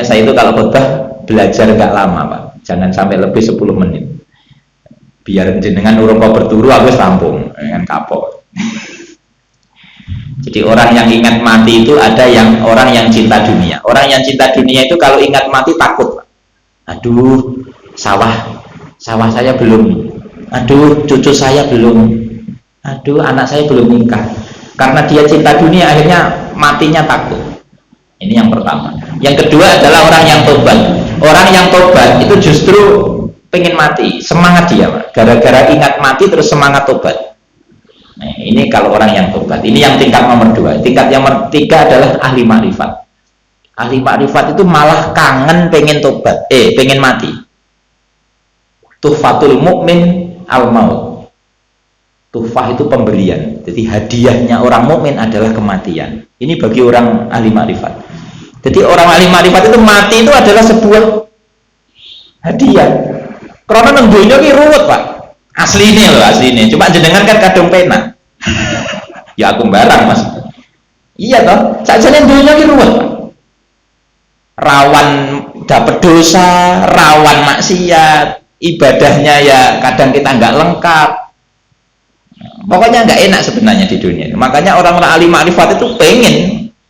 makanya saya itu kalau khotbah belajar nggak lama Pak, jangan sampai lebih 10 menit biar jenengan urung kok berturu aku rampung dengan kapok. Jadi orang yang ingat mati itu ada yang orang yang cinta dunia. Orang yang cinta dunia itu kalau ingat mati takut. Aduh, sawah saya belum. Aduh, cucu saya belum. Aduh, anak saya belum nikah. Karena dia cinta dunia akhirnya matinya takut. Ini yang pertama. Yang kedua adalah orang yang tobat. Orang yang tobat itu justru pengen mati, semangat dia, gara-gara ingat mati terus semangat tobat. Nah, ini kalau orang yang tobat. Ini yang tingkat nomor 2. Tingkat yang nomor 3 adalah ahli makrifat. Ahli makrifat itu malah kangen pengen tobat, pengen mati. Tuhfatul mukmin al maut. Tuhfah itu pemberian. Jadi hadiahnya orang mukmin adalah kematian. Ini bagi orang ahli makrifat. Jadi orang ahli makrifat itu mati itu adalah sebuah hadiah. Karena nang dunia ki ruwet, Pak. Aslinya loh, aslinya. Cuma jenengan kan kadung pena. Ya aku barang, Mas. Iya toh, sakjane dunia ki ruwet, Pak. Rawan dapat dosa, rawan maksiat, ibadahnya ya kadang kita nggak lengkap. Pokoknya nggak enak sebenarnya di dunia. Makanya orang-orang ahli makrifat itu pengen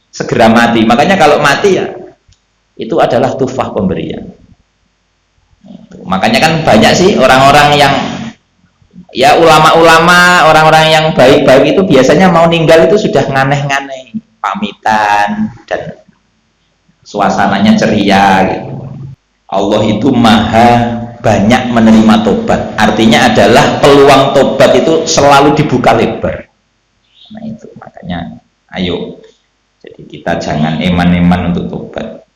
segera mati. Makanya kalau mati ya itu adalah tufah pemberian. Makanya kan banyak sih orang-orang yang ya ulama-ulama, orang-orang yang baik-baik itu biasanya mau ninggal itu sudah nganeh-nganeh, pamitan dan suasananya ceria gitu. Allah itu maha banyak menerima tobat. Artinya adalah peluang tobat itu selalu dibuka lebar. Nah itu makanya ayo. Jadi kita jangan eman-eman untuk tobat.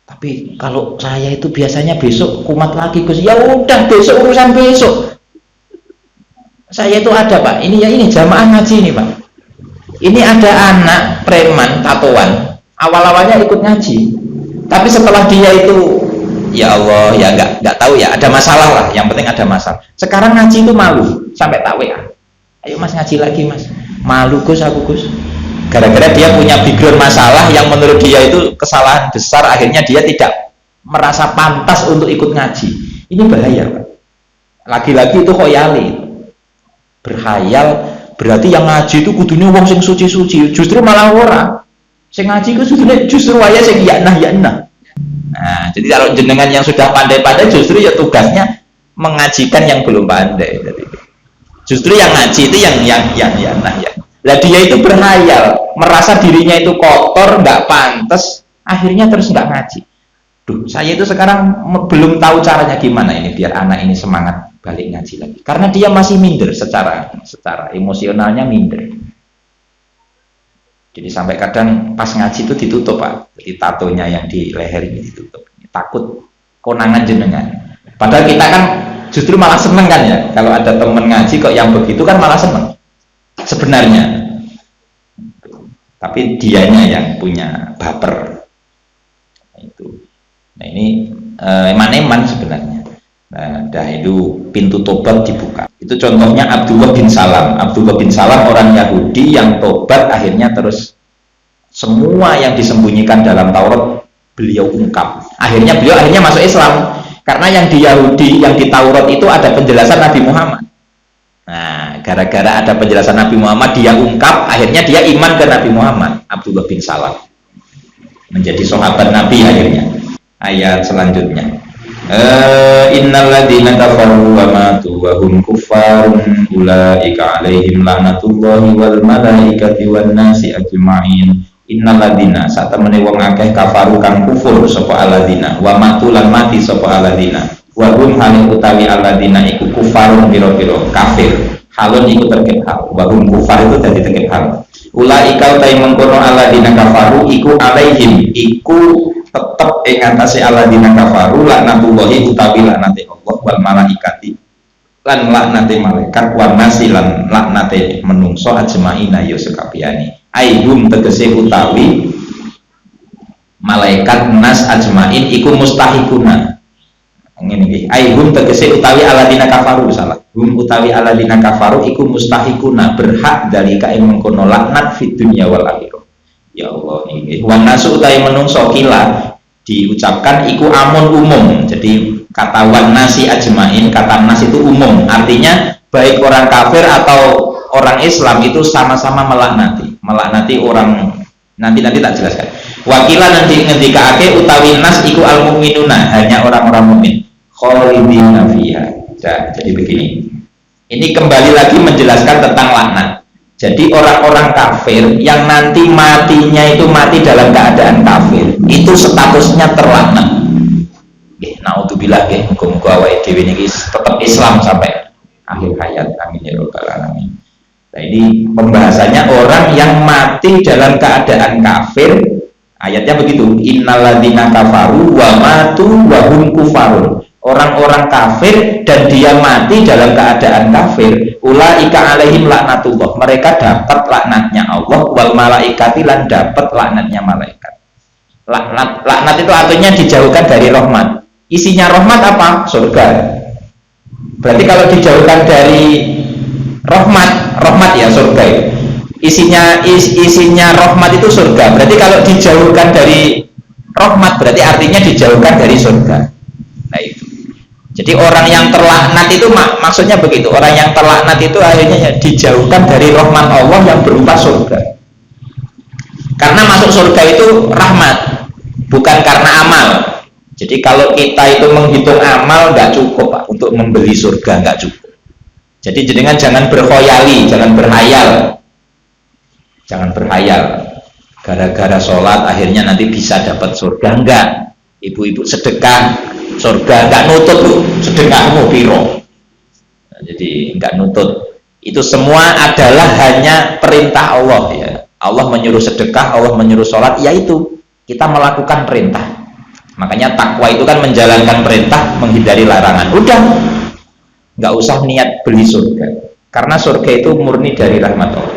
Tapi kalau saya itu biasanya besok kumat lagi Gus. Ya udah besok urusan besok. Saya itu ada Pak. Ini ya ini jamaah ngaji ini Pak. Ini ada anak preman tatoan. Awal-awalnya ikut ngaji. Tapi setelah dia itu ya Allah ya nggak tahu ya ada masalah lah. Yang penting ada masalah. Sekarang ngaji itu malu sampai tak WA. Ayo Mas ngaji lagi Mas. Malu Gus aku Gus. Gara-gara dia punya background masalah yang menurut dia itu kesalahan besar, akhirnya dia tidak merasa pantas untuk ikut ngaji. Ini bahaya Pak. Lagi-lagi itu khoyali. Berhayal berarti yang ngaji itu kudunya wong sing suci-suci. Justru malah orang sing ngaji itu justru waya sing yaknah. Nah, jadi kalau jenengan yang sudah pandai-pandai justru ya tugasnya mengajikan yang belum pandai. Jadi, justru yang ngaji itu yang yaknah ya. Lah dia itu berhayal, merasa dirinya itu kotor, nggak pantas, akhirnya terus nggak ngaji. Duh, saya itu sekarang belum tahu caranya gimana ini biar anak ini semangat balik ngaji lagi. Karena dia masih minder secara emosionalnya minder. Jadi sampai kadang pas ngaji itu ditutup Pak, jadi tatonya yang di leher ini ditutup. Takut konangan jenengan. Padahal kita kan justru malah seneng kan ya, kalau ada temen ngaji kok yang begitu kan malah seneng. Sebenarnya tapi dianya yang punya baper itu. Nah ini eman-eman sebenarnya. Nah dah itu pintu tobat dibuka. Itu contohnya Abdullah bin Salam. Abdullah bin Salam orang Yahudi yang tobat akhirnya terus semua yang disembunyikan dalam Taurat beliau ungkap. Akhirnya beliau masuk Islam karena yang di Yahudi yang di Taurat itu ada penjelasan Nabi Muhammad. Nah, gara-gara ada penjelasan Nabi Muhammad dia ungkap, akhirnya dia iman ke Nabi Muhammad. Abdullah bin Salam menjadi sahabat Nabi akhirnya. Ayat selanjutnya. Innal ladzina kafaru wa matu wa hum kuffarun ulaika alaihim laknatullahi wal malaikati wan nasi ajma'in. Innal ladzina satemene wong akeh kafaru kang kufur sapa alladzina wa matu lan mati sapa alladzina wa hum halin utawi alladzina iku kufarun biro-biro kafir halun iku terkait hal wa hum kufar itu dadi terkait hal ulaika utai mengkono alladzina kafaru iku alaihim iku tetep ing atase alladzina kafaru laknatullahi utawi laknate Allah wal malaikati lan laknate malaikat wan nasi lan laknate menungso ajmaina ya sekabehane aihum tegese utawi malaikat nas ajmain iku mustahikuna ngene iki aihum tegese utawi alladzina kafaru salah hum utawi alladzina kafaru iku mustahikuna berhak dalika ing mengkono laknat fid dunya wal akhirah ya Allah nggih wan nasu utawi menungso kila diucapkan iku amun umum. Jadi kata wan nasi ajmain, kata nas itu umum, artinya baik orang kafir atau orang Islam itu sama-sama melaknati orang. Nanti tak jelaskan. Wakilah nanti ngendikaake utawi nas iku al mu'minuna, hanya orang-orang mukmin khalidina fiha. Jadi begini, ini kembali lagi menjelaskan tentang laknat. Jadi orang-orang kafir yang nanti matinya itu mati dalam keadaan kafir, itu statusnya terlaknat. Naudzubillah, muga-muga awake dhewe niki tetap Islam sampai akhir hayat. Amin ya rabbal alamin. Nah, ini pembahasannya orang yang mati dalam keadaan kafir. Ayatnya begitu, innalladzina kafaru wa matu wa hum kufarun. Orang-orang kafir dan dia mati dalam keadaan kafir, ulaika alaihim laknatullah, mereka dapat laknatnya Allah, wal malaikati lan dapat laknatnya malaikat. Laknat itu artinya dijauhkan dari rahmat. Isinya rahmat apa? Surga. Berarti kalau dijauhkan dari rahmat ya surga itu. Isinya rahmat itu surga. Berarti kalau dijauhkan dari rahmat berarti artinya dijauhkan dari surga. Nah itu. Jadi orang yang terlaknat itu maksudnya begitu. Orang yang terlaknat itu akhirnya dijauhkan dari rahmat Allah yang berupa surga. Karena masuk surga itu rahmat, bukan karena amal. Jadi kalau kita itu menghitung amal nggak cukup Pak, untuk membeli surga, nggak cukup. Jadi jenengan jangan berkhoyali, jangan berhayal. Gara-gara sholat akhirnya nanti bisa dapat surga, enggak. Ibu-ibu sedekah surga, enggak nutut tuh sedekahmu piro. Nah, jadi enggak nutut. Itu semua adalah hanya perintah Allah ya. Allah menyuruh sedekah, Allah menyuruh sholat, yaitu kita melakukan perintah. Makanya takwa itu kan menjalankan perintah, menghindari larangan. Udah, nggak usah niat beli surga, karena surga itu murni dari rahmat Allah.